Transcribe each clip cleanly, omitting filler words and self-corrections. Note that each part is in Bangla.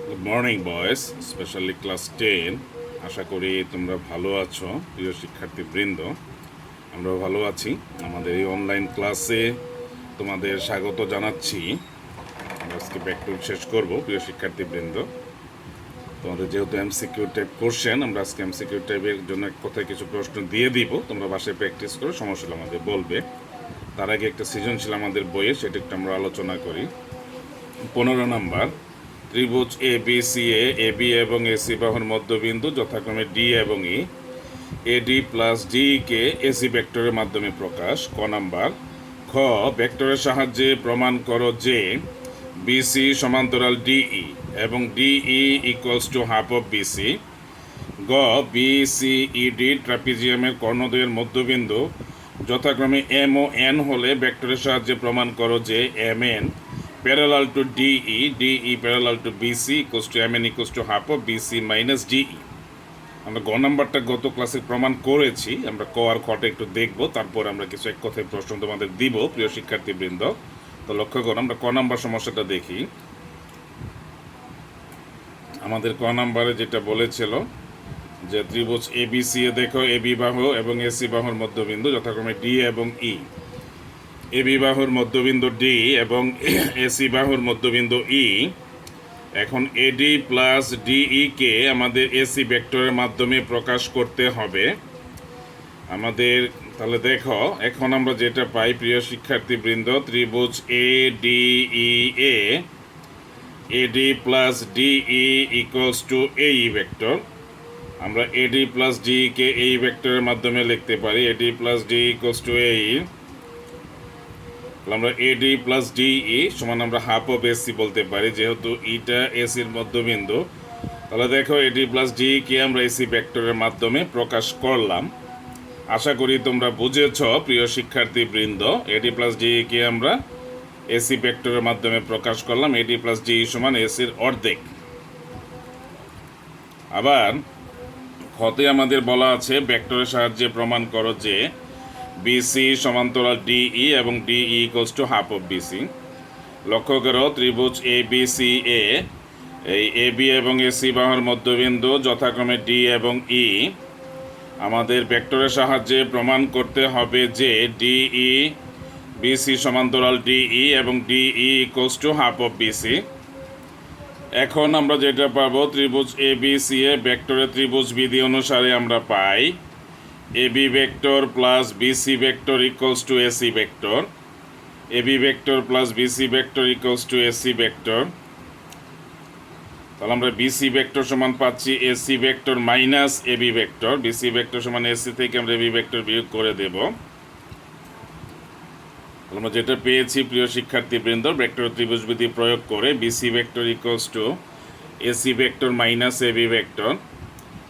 গুড মর্নিং বয়েস, স্পেশালি ক্লাস 10। আশা করি তোমরা ভালো আছো প্রিয় শিক্ষার্থীবৃন্দ। আমরাও ভালো আছি। আমাদের এই অনলাইন ক্লাসে তোমাদের স্বাগত জানাচ্ছি। আমরা আজকে ব্যাকটুল শেষ করব প্রিয় শিক্ষার্থীবৃন্দ। তোমাদের যেহেতু এমসিকিউ টাইপ কোশ্চেন, আমরা আজকে এমসিকিউ টাইপের জন্য এক কথায় কিছু প্রশ্ন দিয়ে দিব। তোমরা বাসায় প্র্যাকটিস করে সমস্যা হলে আমাদের বলবে। তার আগে একটা সৃজনশীল আমাদের বইয়ে, সেটা একটু আমরা আলোচনা করি। 15 নাম্বার, ত্রিভুজ A B C A B এবং এসি বাহুর মধ্যবিন্দু যথাক্রমে ডি এবং ই, এডি প্লাস ডি কে এসি ভেক্টরের মাধ্যমে প্রকাশ। ক নাম্বার, খ ভেক্টরের সাহায্যে প্রমাণ করো যে বিসি সমান্তরাল ডিই এবং DE equals to half of BC. গ বিসিইডি ট্রাপিজিয়ামের কর্ণদ্বয়ের মধ্যবিন্দু যথাক্রমে এম ও এন হলে ভেক্টরের সাহায্যে প্রমাণ করো যে M N parallel to DE, DE parallel to BC equals to M N equals to half of BC minus DE. আমরা গ নাম্বারটা গত ক্লাসে প্রমাণ করেছি। আমরা ক আর খটা একটু দেখব, তারপর আমরা কিছু এক কথায় প্রশ্ন তোমাদের দিব প্রিয় শিক্ষার্থীবৃন্দ। তো লক্ষ্য করো, আমরা ক নাম্বার সমস্যাটা দেখি। আমাদের ক নাম্বারে যেটা বলেছিল যে ত্রিভুজ এ বি সি এ দেখো এ বি বাহু এবং এসি বাহুর মধ্যবিন্দু যথাক্রমে ডি এবং ই। এ বি বাহুর মধ্যবিন্দু ডি এবং এসি বাহুর মধ্যবিন্দু ই। এখন এডি প্লাস ডিই কে আমাদের এসি ভেক্টরের মাধ্যমে প্রকাশ করতে হবে আমাদের। তাহলে দেখো, এখন আমরা যেটা পাই প্রিয় শিক্ষার্থীবৃন্দ, ত্রিভুজ এ ডিই এ, AD plus DE equals to AE vector. আমরা এডি প্লাস ডিই কে এই ভেক্টরের মাধ্যমে লিখতে পারি এডি প্লাস ডি ইকুয়ালস টু এই। আমরা এডি প্লাস ডিই সমান আমরা হাফ অফ এসি বলতে পারি, যেহেতু ইটা এসির মধ্যবিন্দু। তাহলে দেখো, এডি প্লাস ডিই কে আমরা এসি ভেক্টরের মাধ্যমে প্রকাশ করলাম। আশা করি তোমরা বুঝেছ প্রিয় শিক্ষার্থীবৃন্দ। এডি প্লাস ডিই কে আমরা এসি ভেক্টরের মাধ্যমে প্রকাশ করলাম। এডি প্লাস ডিই সমান এসির অর্ধেক। আবার খতে আমাদের বলা আছে ভেক্টরের সাহায্যে প্রমাণ করো যে বিসি সমান্তরাল ডিই এবং DE equals to half of BC. লক্ষ্য করো, ত্রিভুজ এ বি সি এ, এই এ বি এবং এসি বাহুর মধ্যবিন্দু যথাক্রমে ডি এবং ই। আমাদের ভেক্টরের সাহায্যে প্রমাণ করতে হবে যে ডিই বিসি সমান্তরাল ডিই এবং DE equals to half of BC. এখন আমরা যেটা পাবো, ত্রিভুজ এ বি সি এ ভেক্টরের ত্রিভুজ বিধি অনুসারে আমরা পাই A B vector plus BC vector equals to AC vector. A B vector plus BC vector equals to AC vector. তাহলে আমরা বিসি ভেক্টর সমান পাচ্ছি AC vector minus A B vector. BC vector সমান এসি থেকে আমরা এ বি ভেক্টর বিয়োগ করে দেব। আমরা যেটা পেয়েছি প্রিয় শিক্ষার্থীবৃন্দ, ভেক্টর ত্রিভুজ বিধি প্রয়োগ করে BC vector equals to AC vector minus A B vector.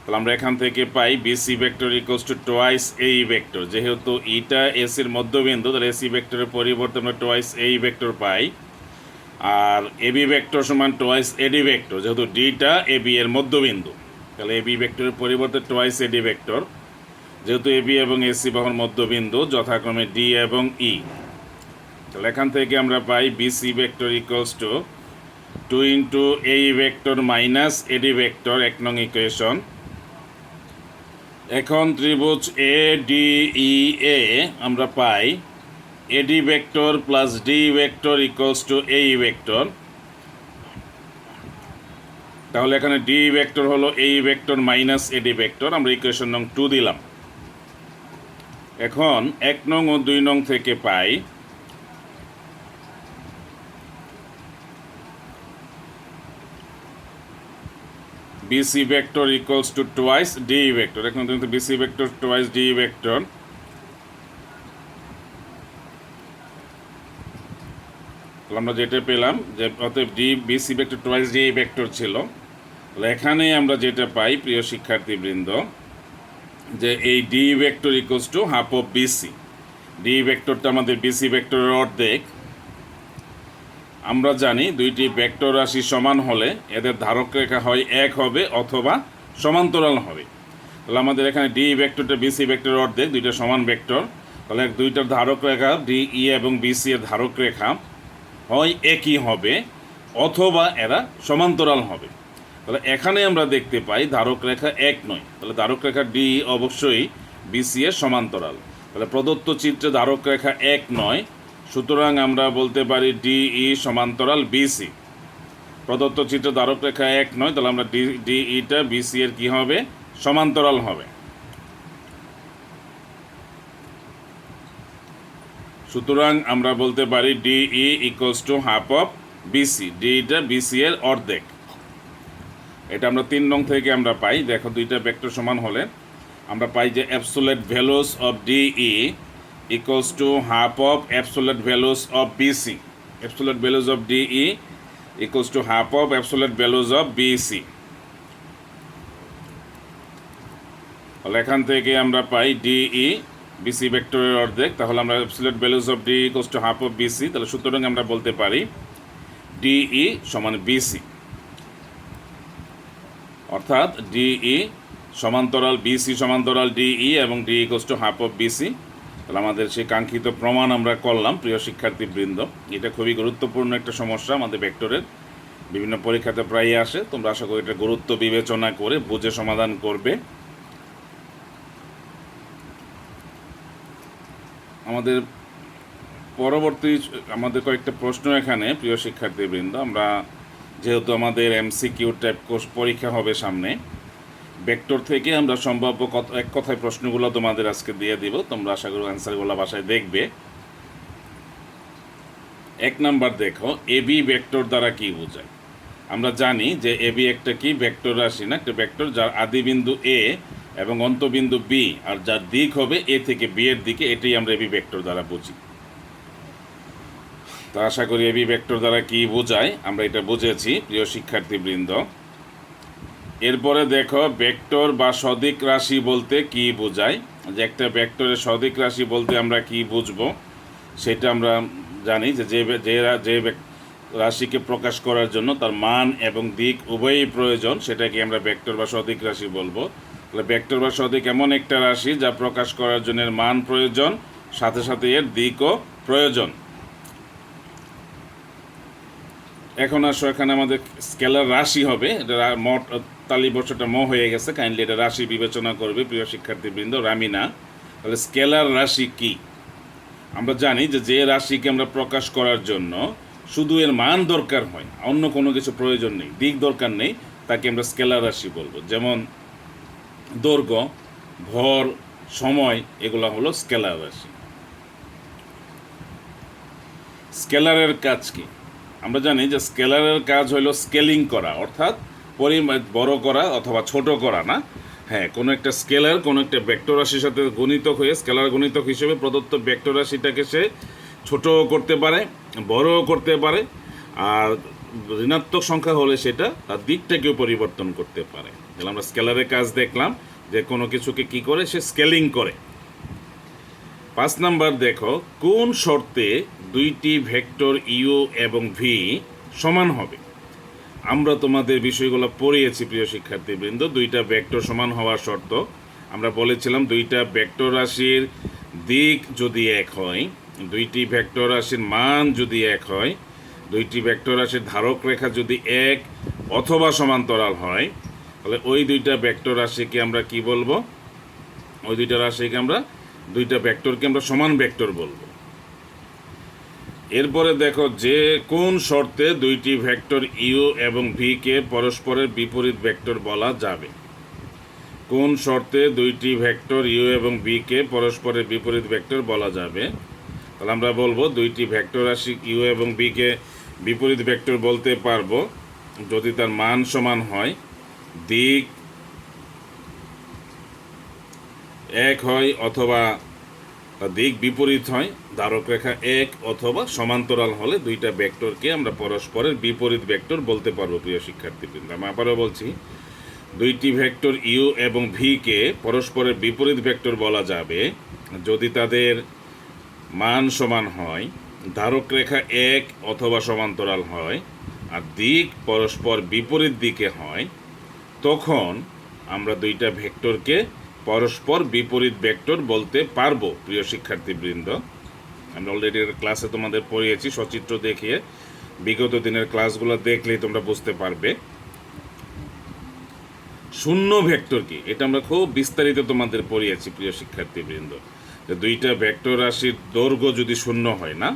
তাহলে আমরা এখান থেকে পাই BC vector equals to twice AE vector. যেহেতু ইটা এসির মধ্যবিন্দু, তাহলে এসি ভেক্টরের পরিবর্তে আমরা টোয়াইস এই ভেক্টর পাই। আর এবি ভেক্টর সমান টোয়াইস এডি ভেক্টর, যেহেতু ডিটা এবি এর মধ্যবিন্দু, তাহলে এবি ভেক্টরের পরিবর্তে টোয়াইস এডি ভেক্টর। যেহেতু এবি এবং এসি বাহুর মধ্যবিন্দু যথাক্রমে ডি এবং ই, তাহলে এখান থেকে আমরা পাই BC vector equals to 2 into AE vector minus AD vector, 1 নং ইকুয়েশন। এখন ত্রিভুজ এ ডিই এ আমরা পাই AD vector plus D vector equals to AE vector. তাহলে এখানে ডি ভেক্টর হলো AE vector minus AD vector. আমরা ইকুয়েশন নং 2 দিলাম। এখন 1 নং ও 2 নং থেকে পাই BC vector equals to twice D vector. এখন BC vector twice D vector. আমরা যেটা পেলাম যে অতএব D BC vector twice D vector ছিল। তাহলে এখানে আমরা যেটা পাই প্রিয় শিক্ষার্থীবৃন্দ, যে এই D vector equals to half of BC. D ভেক্টরটা আমাদের বিসি ভেক্টরের অর্ধেক। আমরা জানি দুইটি ভেক্টর রাশি সমান হলে এদের ধারক রেখা হয় এক হবে অথবা সমান্তরাল হবে। তাহলে আমাদের এখানে ডি ভেক্টরটা বিসি ভেক্টরের অর্ধেক, দুইটা সমান ভেক্টর। তাহলে দুইটার ধারক রেখা ডিই এবং বিসি এর ধারক রেখা হয় একই হবে অথবা এরা সমান্তরাল হবে। তাহলে এখানে আমরা দেখতে পাই ধারক রেখা এক নয়, তাহলে ধারক রেখা ডি অবশ্যই বিসি এর সমান্তরাল। তাহলে প্রদত্ত চিত্রে ধারক রেখা এক নয়, সুতরাং আমরা বলতে পারি ডিই সমান্তরাল বিসি। প্রদত্ত চিত্রে ধারক রেখা এক নয়, তাহলে আমরা ডিইটা বিসি এর কি হবে, সমান্তরাল হবে। সুতরাং আমরা বলতে পারি DE equals to half of BC, ডিইটা বিসি এর অর্ধেক। এটা আমরা 3 নং থেকে আমরা পাই। দেখো দুইটা ভেক্টর সমান হলে আমরা পাই যে absolute values of DE equals to half of absolute values of BC. Absolute values of DE equals to half of absolute values of BC. তাহলে এখান থেকে আমরা পাই ডিই বিসি ভেক্টরের অর্ধেক, তাহলে আমরা absolute values of D equals to half of BC. তাহলে সুতরাং আমরা বলতে পারি ডিই সমান বিসি, অর্থাৎ ডিই সমান্তরাল বিসি সমান্তরাল ডিই এবং D equals to half of BC. তাহলে আমাদের সেই কাঙ্ক্ষিত প্রমাণ আমরা করলাম প্রিয় শিক্ষার্থীবৃন্দ। এটা খুবই গুরুত্বপূর্ণ একটা সমস্যা, আমাদের ভেক্টরের বিভিন্ন পরীক্ষাতে প্রায়ই আসে। তোমরা আশা করি এটা গুরুত্ব বিবেচনা করে বুঝে সমাধান করবে। আমাদের পরবর্তী আমাদের কয়েকটা প্রশ্ন এখানে প্রিয় শিক্ষার্থীবৃন্দ। আমরা যেহেতু আমাদের এমসিকিউ টাইপ কোর্স পরীক্ষা হবে সামনে, ভেক্টর থেকে আমরা সম্ভাব্য এক কথায় প্রশ্নগুলো তোমাদের আজকে দিয়ে দিব। তোমরা আশা করি অ্যান্সারগুলো বাসায় দেখবে। 1 নাম্বার দেখো, এবি ভেক্টর দ্বারা কি বোঝায়? আমরা জানি যে এবি একটা কি ভেক্টর রাশি না, একটা ভেক্টর যার আদি বিন্দু এ এবং অন্তবিন্দু বি আর যার দিক হবে এ থেকে বি এর দিকে, এটাই আমরা এবি ভেক্টর দ্বারা বুঝি। তো আশা করি এবি ভেক্টর দ্বারা কি বোঝায় আমরা এটা বুঝেছি প্রিয় শিক্ষার্থীবৃন্দ। এরপরে দেখো ভেক্টর বা সদিক রাশি বলতে কি বোঝায়, যে একটা ভেক্টরের সদিক রাশি বলতে আমরা কি বুঝবো সেটা আমরা জানি যে যে রাশিকে প্রকাশ করার জন্য তার মান এবং দিক উভয়ই প্রয়োজন, সেটাকে আমরা ভেক্টর বা সদিক রাশি বলবো। তাহলে ভেক্টর বা সদিক এমন একটা রাশি যা প্রকাশ করার জন্য এর মান প্রয়োজন, সাথে সাথে এর দিকও প্রয়োজন। এখন আসো, এখানে আমাদের স্কেলার রাশি হবে। এটা মোট তালি বর্ষটা ম হয়ে গেছে, কাইন্ডলি এটা রাশি বিবেচনা করবে প্রিয় শিক্ষার্থীবৃন্দ, রামি না। তাহলে স্কেলার রাশি কি? আমরা জানি যে রাশিকে আমরা প্রকাশ করার জন্য শুধু এর মান দরকার হয়, অন্য কোনো কিছু প্রয়োজন নেই, দিক দরকার নেই, তাকে আমরা স্কেলার রাশি বলবো। যেমন দৈর্ঘ্য, ভর, সময়, এগুলো হলো স্কেলার রাশি। স্কেলারের কাজ কি? আমরা জানি যে স্কেলারের কাজ হলো স্কেলিং করা, অর্থাৎ পরিমাণ বড় করা অথবা ছোট করা না। হ্যাঁ, কোনো একটা স্কেলার কোনো একটা ভেক্টর রাশির সাথে গুণিতক হয়ে স্কেলার গুণিতক হিসেবে প্রদত্ত ভেক্টর রাশিটাকে সে ছোটও করতে পারে, বড়ও করতে পারে, আর ঋণাত্মক সংখ্যা হলে সেটা তার দিকটাকেও পরিবর্তন করতে পারে। তাহলে আমরা স্কেলারের কাজ দেখলাম যে কোনো কিছুকে কি করে সে স্কেলিং করে। 5 নাম্বার দেখো, কোন শর্তে দুইটি ভেক্টর ইউ এবং ভি সমান হবে? আমরা তোমাদের বিষয়গুলো পড়িয়েছি প্রিয় শিক্ষার্থীবৃন্দ। দুইটা ভেক্টর সমান হওয়ার শর্ত আমরা বলেছিলাম, দুইটা ভেক্টর রাশির দিক যদি এক হয়, দুইটি ভেক্টর রাশির মান যদি এক হয়, দুইটি ভেক্টর রাশির ধারক রেখা যদি এক অথবা সমান্তরাল হয়, তাহলে ওই দুইটা ভেক্টর রাশিকে আমরা কি বলবো? ওই দুইটা রাশিকে আমরা, দুইটা ভেক্টরকে আমরা সমান ভেক্টর বলবো। এরপরে দেখো, যে কোন শর্তে দুইটি ভেক্টর ইউ এবং ভি কে পরস্পরের বিপরীত ভেক্টর বলা যাবে? কোন শর্তে দুইটি ভেক্টর ইউ এবং ভি কে পরস্পরের বিপরীত ভেক্টর বলা যাবে? তাহলে আমরা বলবো দুইটি ভেক্টর রাশি ইউ এবং ভি কে বিপরীত ভেক্টর বলতে পারবো যদি তার মান সমান হয়, দিক এক হয় অথবা দিক বিপরীত হয়, ধারক রেখা এক অথবা সমান্তরাল হলে দুইটা ভেক্টরকে আমরা পরস্পরের বিপরীত ভেক্টর বলতে পারবো প্রিয় শিক্ষার্থীবৃন্দ। আমি আবারও বলছি, দুইটি ভেক্টর ইউ এবং ভি কে পরস্পরের বিপরীত ভেক্টর বলা যাবে যদি তাদের মান সমান হয়, ধারক রেখা এক অথবা সমান্তরাল হয়, আর দিক পরস্পর বিপরীত দিকে হয়। তখন আমরা দুইটা ভেক্টরকে পরস্পর বিপরীত ভেক্টর বলতে পারবো প্রিয় শিক্ষার্থীবৃন্দ। আমরা অলরেডি ক্লাসে তোমাদের পড়িয়েছি, সচিত্র দেখিয়ে বিগত দিনের ক্লাসগুলো দেখলেই তোমরা বুঝতে পারবে। শূন্য ভেক্টর কি, এটা আমরা খুব বিস্তারিত তোমাদের পড়িয়েছি প্রিয় শিক্ষার্থীবৃন্দ, যে দুইটা ভেক্টর রাশির দৈর্ঘ্য যদি শূন্য হয় না,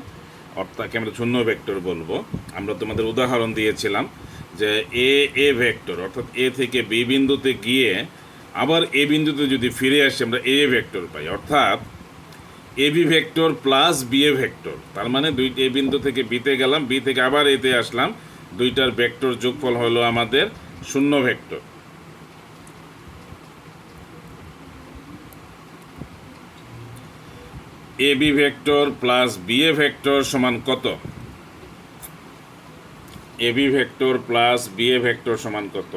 অর্থাৎ আমরা শূন্য ভেক্টর বলবো। আমরা তোমাদের উদাহরণ দিয়েছিলাম যে এ ভেক্টর, অর্থাৎ এ থেকে বি বিন্দুতে গিয়ে আবার এ বিন্দুতে যদি ফিরে আসি আমরা এ ভেক্টর পাই, অর্থাৎ A B vector plus B A vector. তার মানে দুইটি এ বিন্দু থেকে বিতে গেলাম, বি থেকে আবার এতে আসলাম, দুইটার ভেক্টর যোগফল হলো আমাদের শূন্য vector. A B vector plus B A vector সমান কত? A B vector plus B A vector সমান কত?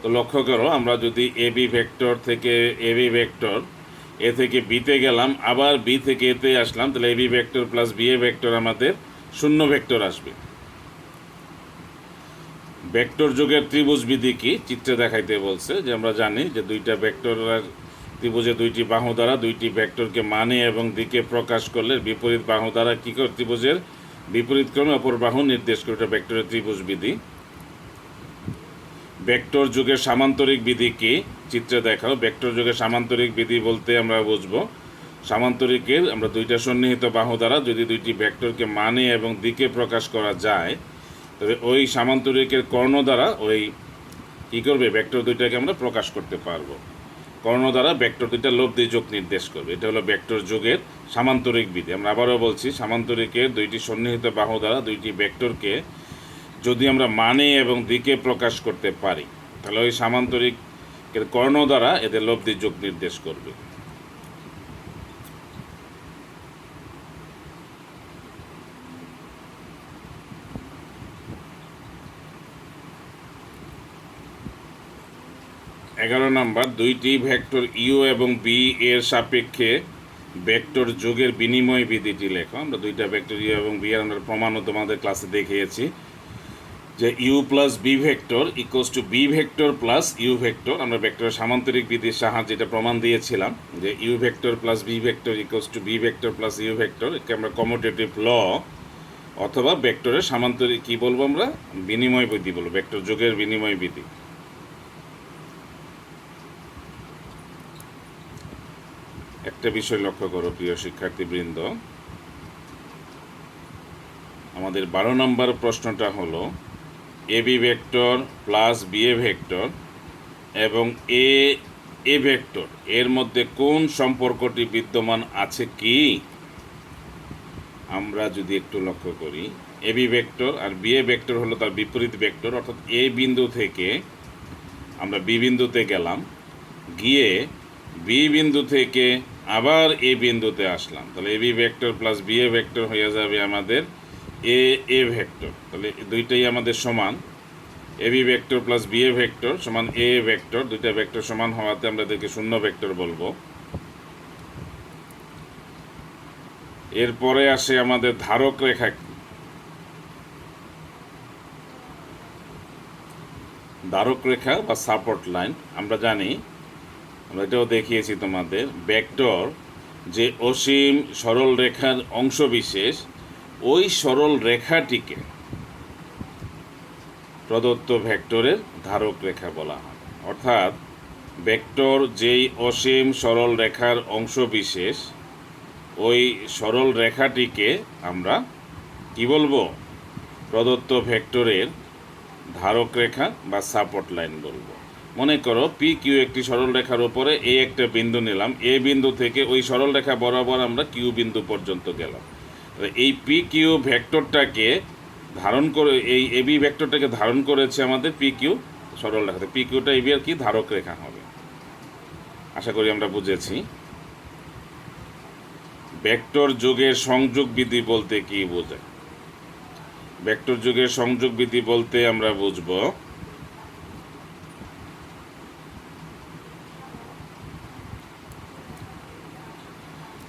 তো লক্ষ্য করো, আমরা যদি এ বি ভেক্টর থেকে এ বি ভেক্টর, এ থেকে বিতে গেলাম, আবার বি থেকে এতে আসলাম, তাহলে A B vector plus B A vector আমাদের শূন্য ভেক্টর আসবে। ভেক্টর যোগের ত্রিভুজ বিধি কি চিত্রে দেখাইতে বলছে, যে আমরা জানি যে দুইটা ভেক্টর ত্রিভুজে দুইটি বাহু দ্বারা দুইটি ভেক্টরকে মানে এবং দিকে প্রকাশ করলে বিপরীত বাহু দ্বারা কী করে ত্রিভুজের বিপরীত ক্রমে অপর বাহু নির্দেশ করে, এটা ভেক্টরের ত্রিভুজ বিধি। ভেক্টর যুগের সামান্তরিক বিধি কি চিত্রে দেখাও। ভেক্টর যুগের সামান্তরিক বিধি বলতে আমরা বুঝবো, সামান্তরিকের আমরা দুইটা সন্নিহিত বাহু দ্বারা যদি দুইটি ভেক্টরকে মানে এবং দিকে প্রকাশ করা যায়, তবে ওই সামান্তরিকের কর্ণ দ্বারা ওই কী করবে, ভেক্টর দুইটাকে আমরা প্রকাশ করতে পারবো। কর্ণ দ্বারা ভেক্টর দুইটা লব্ধি যোগ নির্দেশ করবে, এটা হলো ভেক্টর যোগের সামান্তরিক বিধি। আমরা আবারও বলছি, সামান্তরিকের দুইটি সন্নিহিত বাহু দ্বারা দুইটি ভেক্টরকে যদি আমরা মানে এবং দিকে প্রকাশ করতে পারি, তাহলে ওই সামান্তরিকের কর্ণ দ্বারা এদের লব্ধি যোগ নির্দেশ করবে। এগারো নাম্বার, দুইটি ভেক্টর ইউ এবং বি এর সাপেক্ষে ভেক্টর যোগের বিনিময় বিধিটি লেখো। আমরা দুইটা ভেক্টর ইউ এবং বি এর আমরা প্রমাণও তোমাদের ক্লাসে দেখিয়েছি, যে U plus B vector equals to B vector plus U vector. আমরা ভেক্টরের সামান্তরিক বিধির সাহায্যে এটা প্রমাণ দিয়েছিলাম, যে U vector plus B vector equals to B vector plus U vector. একে আমরা কমিউটেটিভ ল অথবা ভেক্টরের সামান্তরিক কী বলবো, আমরা বিনিময় বিধি বলবো, ভেক্টর যোগের বিনিময় বিধি। একটা বিষয় লক্ষ্য করো প্রিয় শিক্ষার্থীবৃন্দ, আমাদের 12 নম্বর প্রশ্নটা হলো A B vector plus B A vector এবং এ ভেক্টর এর মধ্যে কোন সম্পর্কটি বিদ্যমান আছে কি? আমরা যদি একটু লক্ষ্য করি, এ বি ভেক্টর আর বি এ ভেক্টর হলো তার বিপরীত ভেক্টর, অর্থাৎ এ বিন্দু থেকে আমরা বি বিন্দুতে গেলাম, গিয়ে বি বিন্দু থেকে আবার এ বিন্দুতে আসলাম, তাহলে A B vector plus B A vector হয়ে যাবে আমাদের এ ভেক্টর। তাহলে দুইটাই আমাদের সমান, A B vector plus B A vector সমান এ ভেক্টর। দুইটা ভেক্টর সমান হওয়াতে আমরা এদেরকে শূন্য ভেক্টর বলবো। এরপরে আসে আমাদের ধারক রেখা। ধারক রেখা বা সাপোর্ট লাইন আমরা জানি, আমরা এটাও দেখিয়েছি তোমাদের, ভেক্টর যে অসীম সরল রেখার অংশ বিশেষ, ওই সরল রেখাটিকে প্রদত্ত ভেক্টরের ধারক রেখা বলা হয়। অর্থাৎ ভেক্টর যেই অসীম সরল রেখার অংশ বিশেষ, ওই সরল রেখাটিকে আমরা কি বলবো, প্রদত্ত ভেক্টরের ধারক রেখা বা সাপোর্ট লাইন বলবো। মনে করো পি কিউ একটি সরল রেখার উপরে এ একটা বিন্দু নিলাম, এ বিন্দু থেকে ওই সরল রেখা বরাবর আমরা কিউ বিন্দু পর্যন্ত গেলাম। এই পি কিউ ভেক্টরটাকে ধারণ করে, এই এ বি ভেক্টরটাকে ধারণ করেছে আমাদের পি কিউ সরল রেখাতে। পি কিউটা এ বি আর কি ধারক রেখা হবে। আশা করি আমরা বুঝেছি। ভেক্টর যোগের সংযোগ বিধি বলতে কি বোঝায়? ভেক্টর যোগের সংযোগ বিধি বলতে আমরা বুঝব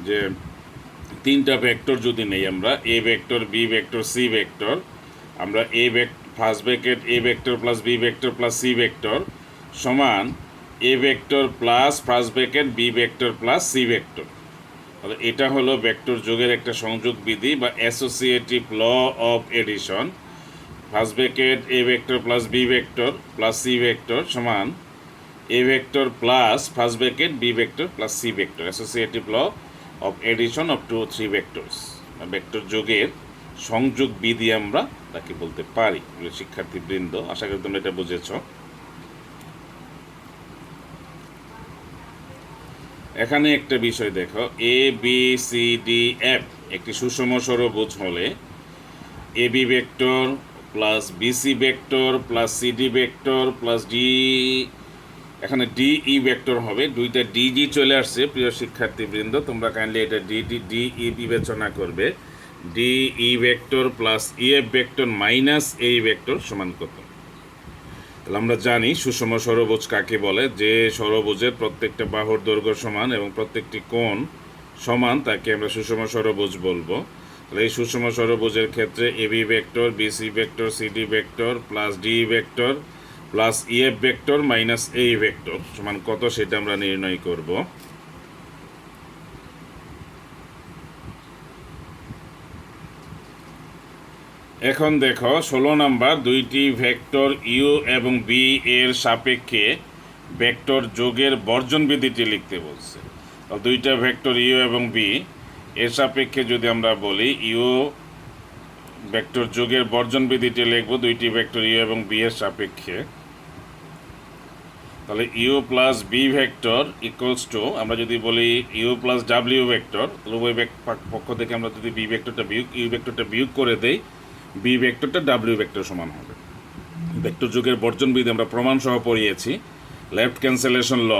যে তিনটা ভেক্টর যদি নেই আমরা, A vector B vector C vector, আমরা first bracket A vector plus B vector plus C vector সমান A vector plus first bracket B vector plus C vector. তাহলে এটা হলো ভেক্টর যোগের একটা সংযোগ বিধি বা associative law of addition. First bracket A vector plus B vector plus C vector সমান A vector plus first bracket B vector plus C vector associative law of edition of two three vectors. Vector যোগের সংযোগ বিধি আমরা তাকে বলতে পারি। শিক্ষার্থীবৃন্দ, আশা করি তোমরা এটা বুঝেছ। এখানে একটা বিষয় দেখো, A B C D F একটি সুষম ষড়ভুজ হলে A B vector plus BC vector plus CD vector plus D, এখানে ডিই ভেক্টর হবে। দুইটা ডিজি চলে আসছে প্রিয় শিক্ষার্থীবৃন্দ, তোমরা কাইন্ডলি এটা ডিই বিবেচনা করবে। DE vector plus EF vector minus এই ভেক্টর সমান কত? তাহলে আমরা জানি সুষম ষড়ভুজ কাকে বলে। যে ষড়ভুজের প্রত্যেকটা বাহুর দৈর্ঘ্য সমান এবং প্রত্যেকটি কোণ সমান তাকে আমরা সুষম ষড়ভুজ বলবো। তাহলে এই সুষম ষড়ভুজের ক্ষেত্রে AB vector BC vector CD vector plus D vector plus EF vector minus এই ভেক্টর সমান কত সেটা আমরা নির্ণয় করব। এখন দেখো 16 নাম্বার, দুইটি ভেক্টর ইউ এবং বি এর সাপেক্ষে ভেক্টর যোগের বর্জন বিধিটি লিখতে বলছে। দুইটা ভেক্টর ইউ এবং বি এর সাপেক্ষে যদি আমরা বলি ইউ ভেক্টর যোগের বর্জন বিধিটি লিখব দুইটি ভেক্টর ইউ এবং বি এর সাপেক্ষে। তাহলে U plus B vector equals to, আমরা যদি বলি ইউ প্লাস ডাব্লিউ ভেক্টর, উভয় পক্ষ থেকে আমরা যদি বি ভেক্টরটা বিয়োগ ইউ ভেক্টরটা বিয়োগ করে দেই, বি ভেক্টরটা ডাব্লিউ ভেক্টর সমান হবে। ভেক্টর যুগের বর্জন বিধি আমরা প্রমাণ সহ পড়িয়েছি। লেফট ক্যান্সেলেশন ল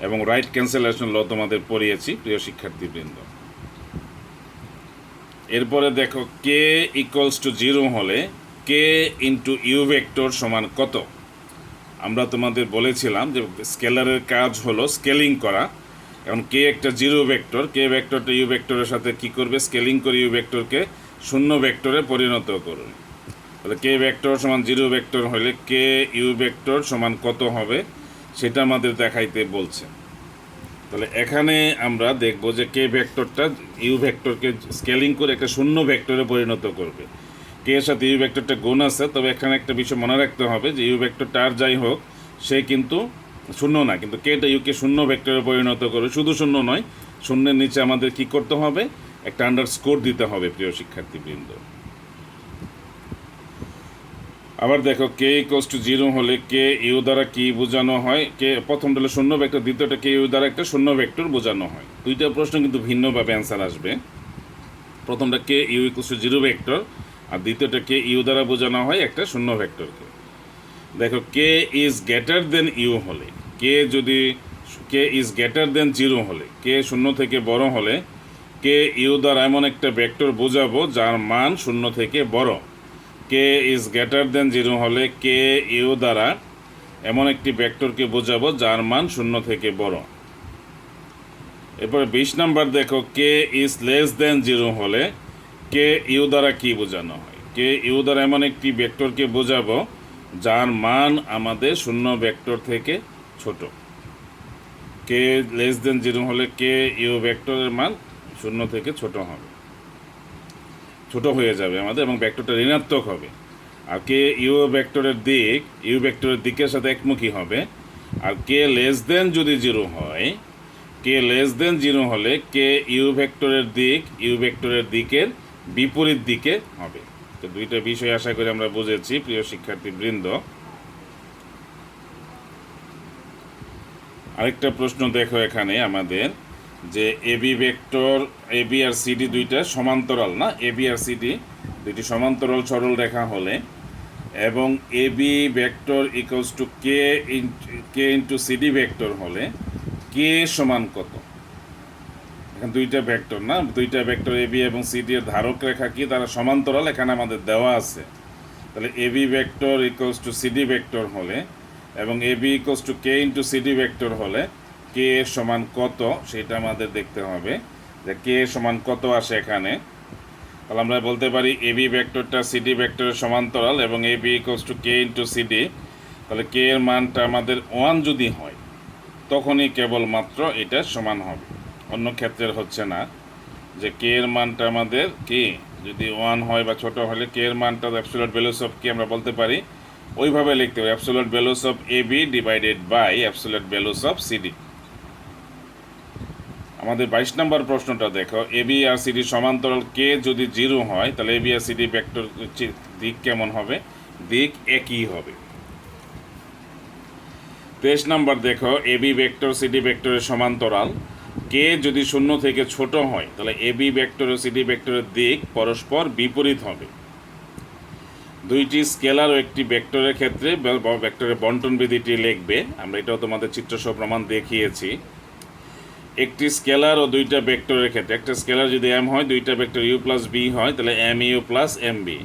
এবং রাইট ক্যান্সেলেশন ল তোমাদের পড়িয়েছি প্রিয় শিক্ষার্থীবৃন্দ। এরপরে দেখো কে ইকুয়ালস টু 0 হলে কে ইন্টু ইউ ভেক্টর সমান কত? আমরা তোমাদের বলেছিলাম যে স্কেলারের কাজ হলো স্কেলিং করা। এখন কে একটা 0 ভেক্টর, কে ভেক্টরটা ইউ ভেক্টরের সাথে কি করবে? স্কেলিং করে ইউ ভেক্টরকে শূন্য ভেক্টরে পরিণত করবে। তাহলে কে ভেক্টর সমান 0 ভেক্টর হলে কে ইউ ভেক্টর সমান কত হবে সেটা আমাদের দেখাইতে বলছে। তাহলে এখানে আমরা দেখব যে কে ভেক্টরটা ইউ ভেক্টরকে স্কেলিং করে একটা শূন্য ভেক্টরে পরিণত করবে। কে এর সাথে ইউ ভেক্টরটা গুণ আছে, তবে এখানে একটা বিষয় মনে রাখতে হবে যে ইউ ভেক্টরটা আর যাই হোক সে কিন্তু শূন্য না, কিন্তু কেটা ইউকে শূন্য ভেক্টরে পরিণত করবে। শুধু শূন্য নয়, শূন্যের নিচে আমাদের কি করতে হবে? একটা আন্ডারস্কোর দিতে হবে প্রিয় শিক্ষার্থীবৃন্দ। আবার দেখো কে ইকুয়ালস টু 0 হলে কে ইউ দ্বারা কি বোঝানো হয়? কে প্রথমটা হলো শূন্য ভেক্টর, দ্বিতীয়টা কে ইউ দ্বারা একটা শূন্য ভেক্টর বোঝানো হয়। দুইটা প্রশ্ন কিন্তু ভিন্নভাবে অ্যান্সার আসবে। প্রথমটা K U equals to 0 vector, আর দ্বিতীয়টা কে ইউ দ্বারা বোঝানো হয় একটা শূন্য ভেক্টরকে। দেখো K is greater than you হলে, কে ইজ গ্রেটার দেন 0 হলে, কে শূন্য থেকে বড় হলে কে ইউ দ্বারা এমন একটা ভেক্টর বোঝাবো যার মান শূন্য থেকে বড়। কে ইজ গ্রেটার দেন 0 হলে কে ইউ দ্বারা এমন একটি ভেক্টরকে বোঝাবো যার মান শূন্য থেকে বড়। এরপরে 20 নাম্বার দেখো কে ইজ লেস দেন 0 হলে কে ইউ দ্বারা কি বোঝানো হয়? কে ইউ দ্বারা এমন একটি ভেক্টরকে বোঝাবো যার মান আমাদের শূন্য ভেক্টর থেকে ছোট। কে লেস দেন 0 হলে কে ইউ ভেক্টরের মান শূন্য থেকে ছোট হবে, ছোট হয়ে যাবে আমাদের, এবং ভেক্টরটা ঋণাত্মক হবে। আর কে ইউ ভেক্টরের দিক ইউ ভেক্টরের দিকের সাথে একমুখী হবে। আর কে লেস দেন যদি 0 হয়, কে লেস দেন 0 হলে কে ইউ ভেক্টরের দিক ইউ ভেক্টরের দিকের বিপরীত দিকে হবে। তো দুইটা বিষয় আশা করি আমরা বুঝেছি প্রিয় শিক্ষার্থীবৃন্দ। আরেকটা প্রশ্ন দেখো এখানে আমাদের, যে এবি ভেক্টর এবি আর সিডি দুইটা সমান্তরাল না, এবি আর সিডি দুইটি সমান্তরাল সরল রেখা হলে এবং AB vector equals to K into CD vector হলে কে সমান কত? এখানে দুইটা ভেক্টর না, দুইটা ভেক্টর এবি এবং সিডি এর ধারক রেখা কি তারা সমান্তরাল এখানে আমাদের দেওয়া আছে। তাহলে AB vector equals to CD vector হলে এবং AB equals to K into CD vector হলে কে সমান কত সেটা আমাদের দেখতে হবে, যে কে সমান কত আসে এখানে। তাহলে আমরা বলতে পারি এবি ভেক্টরটা সিডি ভেক্টরের সমান্তরাল এবং AB equals to K into CD. তাহলে কে এর মানটা আমাদের 1 যদি হয় তখনই কেবলমাত্র এটা সমান হবে, অন্য ক্ষেত্রের হচ্ছে না। যে কে এর মানটা আমাদের কি যদি 1 হয় বা ছোট হলে কে এর মানটা অ্যাবসলিউট ভ্যালুস অফ কি আমরা বলতে পারি ওইভাবে লিখতে হবে absolute values of A B divided by absolute values of CD. আমাদের 22 নম্বর প্রশ্নটা দেখো, এ বি আর সিডি সমান্তরাল কে যদি 0 হয় তাহলে A B R CD vector দিক কেমন হবে? দিক একই হবে। 23 নম্বর দেখো, এ বি ভেক্টর সিডি ভেক্টরের সমান্তরাল কে যদি 0 থেকে ছোট হয় তাহলে A B vector O CD ভেক্টরের দিক পরস্পর বিপরীত হবে। দুইটি স্কেলার ও একটি ভেক্টরের ক্ষেত্রে ভেক্টরের বন্টন বিধিটি লিখবে। আমরা এটাও তোমাদের চিত্রসহ প্রমাণ দেখিয়েছি। একটি স্কেলার ও দুইটা ভেক্টরের ক্ষেত্রে, একটা স্কেলার যদি এম হয়, দুইটা ভেক্টর ইউ প্লাস বি হয় তাহলে M U plus M B.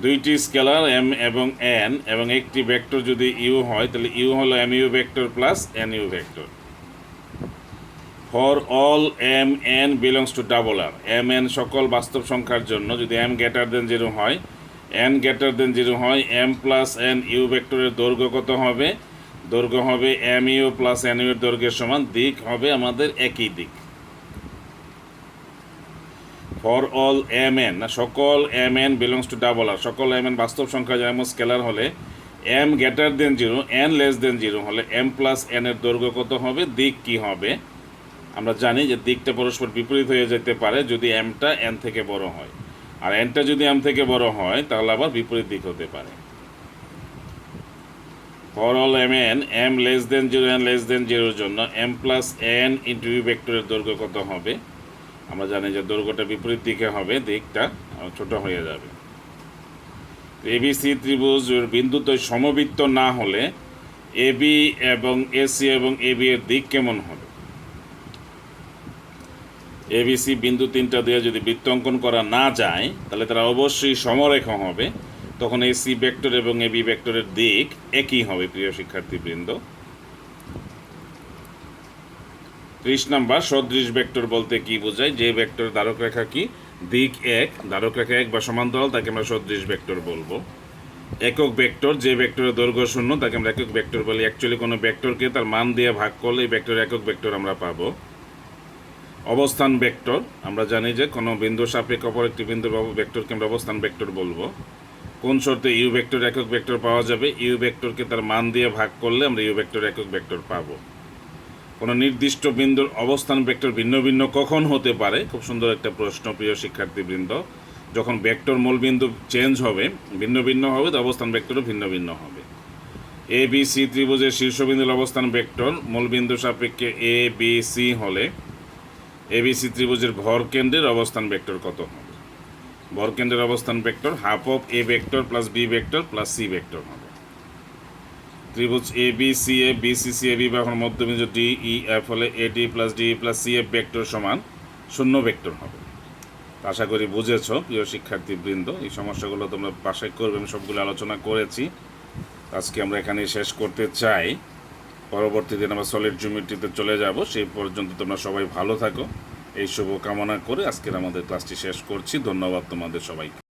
দুইটি স্কেলার এম এবং এন এবং একটি ভেক্টর যদি ইউ হয় তাহলে ইউ হলো M U vector plus N U vector. For all M N belongs to double R, M N সকল বাস্তব সংখ্যার জন্য যদি এম গ্রেটার দেন 0 হয়, এন গ্রেটার দেন 0 হয়, এম প্লাস এন ইউ ভেক্টরের দৈর্ঘ্য কত হবে? দৈর্ঘ্য হবে M U plus N U এর দৈর্ঘ্যের সমান, দিক হবে আমাদের একই দিক। ফর অল এম এন, সকল M N belongs to double R, সকল এম এন বাস্তব সংখ্যা যেমন স্কেলার হলে M greater than 0 N less than 0 হলে এম প্লাস এন এর দৈর্ঘ্য কত হবে? দিক কি হবে? আমরা জানি যে দিকটা পরস্পর বিপরীত হয়ে যেতে পারে যদি এমটা এন থেকে বড় হয়, আর এনটা যদি এম থেকে বড় হয় তাহলে আবার বিপরীত দিক হতে পারে। For all M N M less than 0 N less than 0 জন্য M plus N into U ভেক্টরের দৈর্ঘ্য কত হবে? আমরা জানি যে দৈর্ঘ্যটা বিপরীত দিকে হবে, দিকটা ছোট হয়ে যাবে। এবিসি ত্রিভুজ বিন্দুদ্বয় সমবৃত্ত না হলে এবি এবং এসি এবং এবি এর দিক কেমন হবে? এবিসি বিন্দু তিনটা দিয়ে যদি বৃত্ত অঙ্কন করা না যায় তাহলে তারা অবশ্যই সমরেখা হবে, তখন এসি ভেক্টর এবং এবি ভেক্টরের দিক একই হবে। প্রিয় শিক্ষার্থীবৃন্দ, 30 নম্বর, সদৃশ ভেক্টর বলতে কি বোঝায়? যে ভেক্টর ধারক রেখা কি দিক এক, ধারক রেখা এক বা সমান্তরাল তাকে আমরা সদৃশ ভেক্টর বলবো। একক ভেক্টর, যে ভেক্টরের দৈর্ঘ্য 0 তাকে আমরা একক ভেক্টর বলি। অ্যাকচুয়ালি কোনো ভেক্টরকে তার মান দিয়ে ভাগ করলে এই ভেক্টর একক ভেক্টর আমরা পাবো। অবস্থান ভেক্টর, আমরা জানি যে কোনো বিন্দু সাপেক্ষে অপর একটি বিন্দুর ভেক্টরকে আমরা অবস্থান ভেক্টর বলবো। কোন শর্তে ইউ ভেক্টর একক ভেক্টর পাওয়া যাবে? ইউ ভেক্টরকে তার মান দিয়ে ভাগ করলে আমরা ইউ ভেক্টর একক ভেক্টর পাবো। কোনো নির্দিষ্ট বিন্দুর অবস্থান ভেক্টর ভিন্ন ভিন্ন কখন হতে পারে? খুব সুন্দর একটা প্রশ্ন প্রিয় শিক্ষার্থীবৃন্দ। যখন ভেক্টর মূলবিন্দু চেঞ্জ হবে, ভিন্ন ভিন্ন হবে, তো অবস্থান ভেক্টরও ভিন্ন ভিন্ন হবে। এ বি সি ত্রিভুজের শীর্ষবিন্দুর অবস্থান ভেক্টর মূলবিন্দু সাপেক্ষে এ বি সি হলে এবিসি ত্রিভুজের ভরকেন্দ্রের অবস্থান ভেক্টর কত হবে? ভরকেন্দ্রের অবস্থান vector half of A vector plus B vector plus C vector হবে। ত্রিভুজ A B C A B C C A B বা এখন মধ্যবিন্দু ডি ই এফ হলে A D plus D plus C F vector সমান 0 ভেক্টর হবে। আশা করি বুঝেছ প্রিয় শিক্ষার্থীবৃন্দ। এই সমস্যাগুলো তোমরা বাসায় করবে, আমি সবগুলো আলোচনা করেছি। আজকে আমরা এখানে শেষ করতে চাই। পরবর্তী দিন আমরা সলিড জিওমেট্রিতে চলে যাব। সেই পর্যন্ত তোমরা সবাই ভালো থাকো, এই শুভ কামনা করে আজকের আমাদের ক্লাসটি শেষ করছি। ধন্যবাদ তোমাদের সবাইকে।